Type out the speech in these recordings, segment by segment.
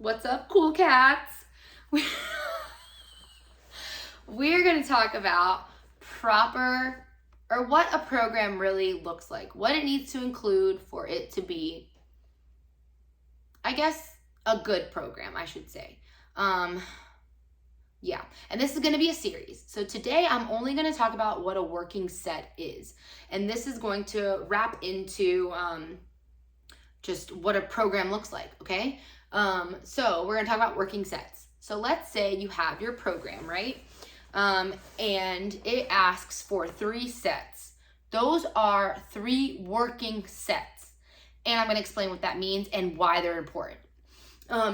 What's up, cool cats? We're going to talk about what a program really looks like, what it needs to include for it to be, I guess, a good program, I should say. Yeah, and this is going to be a series. So today I'm only going to talk about what a working set is. And this is going to wrap into just what a program looks like, okay? So we're going to talk about working sets. So let's say you have your program, right? And it asks for 3 sets. Those are 3 working sets. And I'm going to explain what that means and why they're important.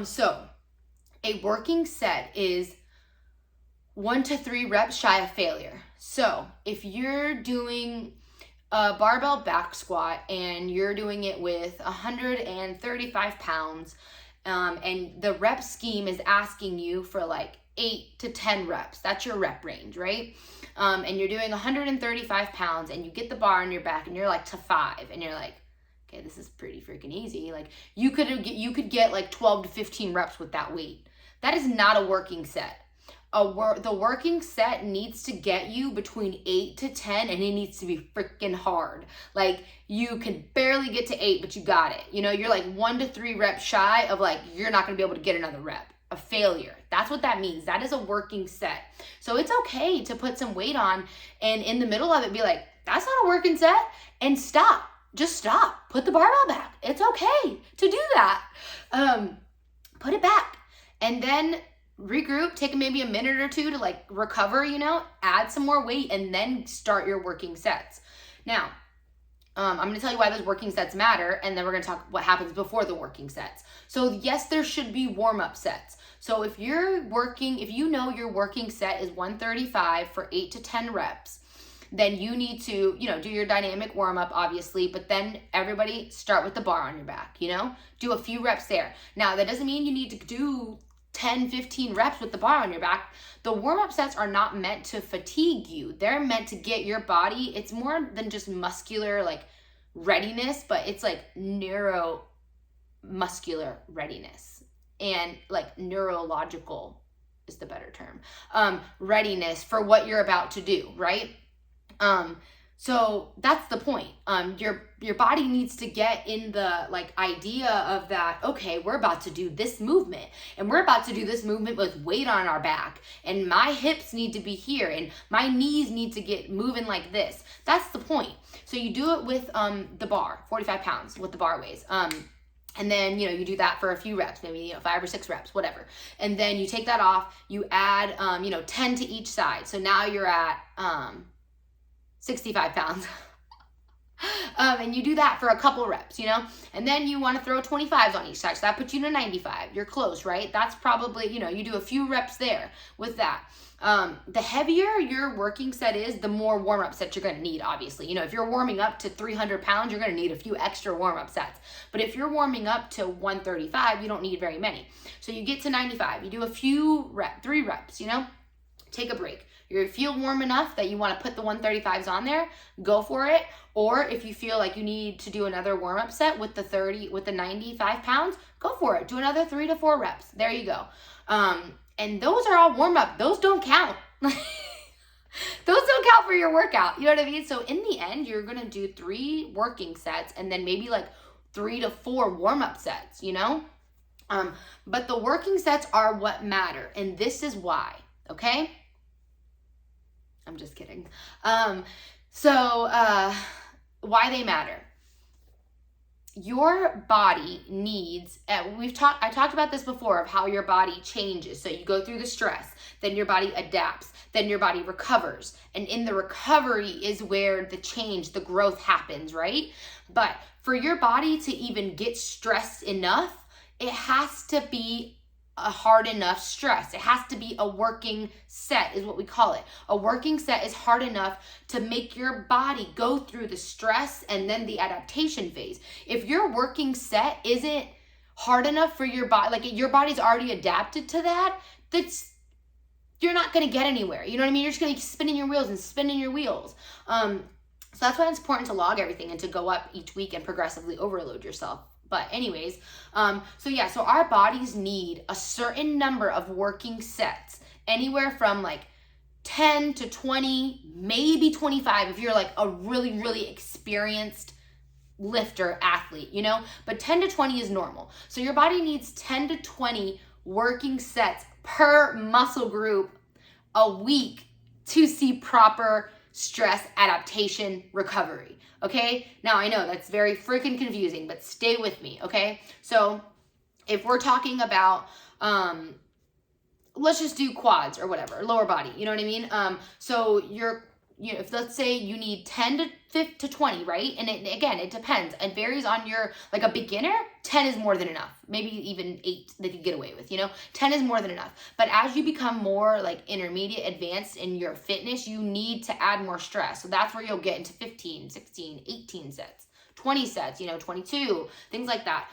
So a working set is 1 to 3 reps shy of failure. So if you're doing a barbell back squat and you're doing it with 135 pounds, and the rep scheme is asking you for like 8 to 10 reps. That's your rep range, right? And you're doing 135 pounds and you get the bar on your back and you're like to 5 and you're like, okay, this is pretty freaking easy. Like you could get like 12 to 15 reps with that weight. That is not a working set. The working set needs to get you between 8 to 10 and it needs to be freaking hard. Like you can barely get to 8, but you got it. You know, you're like 1 to 3 reps shy of like, you're not going to be able to get another rep. A failure. That's what that means. That is a working set. So it's okay to put some weight on and in the middle of it be like, that's not a working set, and stop. Just stop. Put the barbell back. It's okay to do that. Put it back and then regroup, take maybe a minute or 2 to like recover, add some more weight and then start your working sets. Now, I'm going to tell you why those working sets matter, and then we're going to talk what happens before the working sets. So yes, there should be warm-up sets. So if you know your working set is 135 for 8 to 10 reps, then you need to, do your dynamic warm-up, obviously, but then everybody start with the bar on your back, do a few reps there. Now, that doesn't mean you need to do 10, 15 reps with the bar on your back. The warm-up sets are not meant to fatigue you. They're meant to get your body, it's more than just muscular like readiness, but it's like neuromuscular readiness and like neurological is the better term. Readiness for what you're about to do, right? So that's the point. Your body needs to get in the like idea of that, okay, we're about to do this movement and we're about to do this movement with weight on our back and my hips need to be here and my knees need to get moving like this. That's the point. So you do it with the bar, 45 pounds, what the bar weighs. And then, you do that for a few reps, maybe, 5 or 6 reps, whatever. And then you take that off, you add, 10 to each side. So now you're at 65 pounds. And you do that for a couple reps, and then you want to throw 25s on each side. So that puts you to 95. You're close, right? That's probably, you do a few reps there with that. The heavier your working set is, the more warm-up sets you're going to need, obviously. If you're warming up to 300 pounds, you're going to need a few extra warm-up sets. But if you're warming up to 135, you don't need very many. So you get to 95. You do a few 3 reps, take a break. You feel warm enough that you want to put the 135s on there, go for it. Or if you feel like you need to do another warm-up set with the 95 pounds, go for it. Do another 3 to 4 reps. There you go. And those are all warm-up. Those don't count. Those don't count for your workout. You know what I mean? So in the end, you're going to do 3 working sets and then maybe like 3 to 4 warm-up sets, But the working sets are what matter. And this is why, okay? I'm just kidding. Why they matter. Your body needs, I talked about this before of how your body changes. So you go through the stress, then your body adapts, then your body recovers. And in the recovery is where the change, the growth happens, right? But for your body to even get stressed enough, it has to be a hard enough stress. It has to be a working set is what we call it. A working set is hard enough to make your body go through the stress and then the adaptation phase. If your working set isn't hard enough for your body, like your body's already adapted to that, you're not going to get anywhere. You know what I mean? You're just going to keep spinning your wheels and spinning your wheels. So that's why it's important to log everything and to go up each week and progressively overload yourself. But anyways, so our bodies need a certain number of working sets, anywhere from like 10 to 20, maybe 25 if you're like a really, really experienced lifter, athlete, you know, but 10 to 20 is normal. So your body needs 10 to 20 working sets per muscle group a week to see proper stress adaptation recovery. Okay, now I know that's very freaking confusing, but stay with me. Okay, so if we're talking about let's just do quads or whatever, lower body, you know what I mean? So if let's say you need 10 to 20, right? And it depends. It varies on like a beginner, 10 is more than enough. Maybe even 8 they could get away with, 10 is more than enough. But as you become more like intermediate, advanced in your fitness, you need to add more stress. So that's where you'll get into 15, 16, 18 sets, 20 sets, 22, things like that.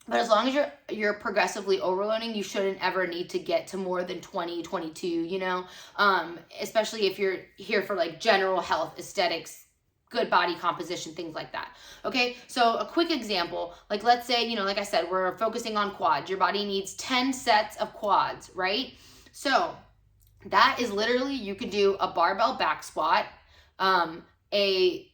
But as long as you're progressively overloading, you shouldn't ever need to get to more than 20, 22, especially if you're here for like general health, aesthetics, good body composition, things like that. Okay, so a quick example, like let's say, like I said, we're focusing on quads. Your body needs 10 sets of quads, right? So that is literally, you could do a barbell back squat, a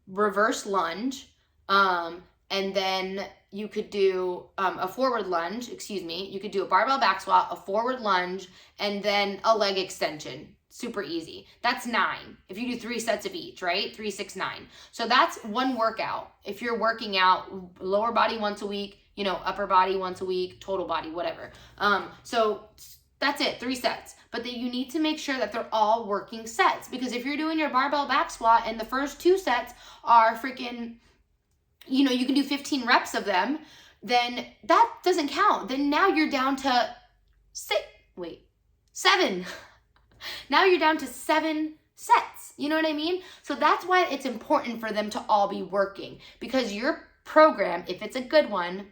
reverse lunge, and then you could do a forward lunge, you could do a barbell back squat, a forward lunge, and then a leg extension. Super easy. That's 9. If you do 3 sets of each, right? 3, 6, 9. So that's one workout. If you're working out lower body once a week, upper body once a week, total body, whatever. So that's it, 3 sets. But then you need to make sure that they're all working sets, because if you're doing your barbell back squat and the first 2 sets are freaking, you can do 15 reps of them, then that doesn't count. Then now you're down to 7. Now you're down to 7 sets. You know what I mean? So that's why it's important for them to all be working, because your program, if it's a good one,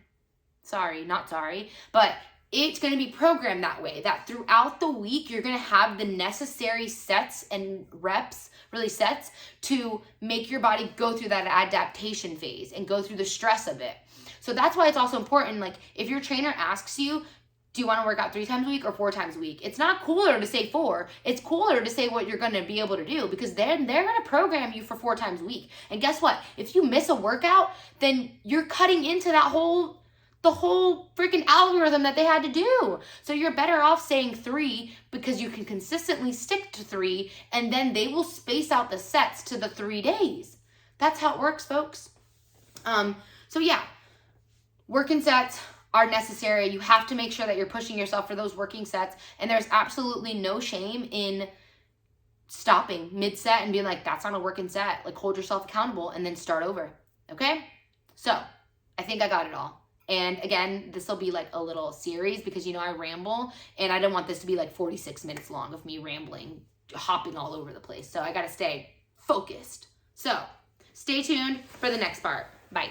but it's going to be programmed that way, that throughout the week, you're going to have the necessary sets and reps, really sets, to make your body go through that adaptation phase and go through the stress of it. So that's why it's also important, like if your trainer asks you, do you want to work out 3 times a week or 4 times a week? It's not cooler to say 4. It's cooler to say what you're going to be able to do, because then they're going to program you for 4 times a week. And guess what? If you miss a workout, then you're cutting into the whole freaking algorithm that they had to do. So you're better off saying 3, because you can consistently stick to 3, and then they will space out the sets to the 3 days. That's how it works, folks. So yeah, working sets are necessary. You have to make sure that you're pushing yourself for those working sets, and there's absolutely no shame in stopping mid-set and being like, that's not a working set. Like, hold yourself accountable and then start over. Okay? So I think I got it all. And again, this will be like a little series, because I ramble, and I don't want this to be like 46 minutes long of me rambling, hopping all over the place. So I got to stay focused. So stay tuned for the next part. Bye.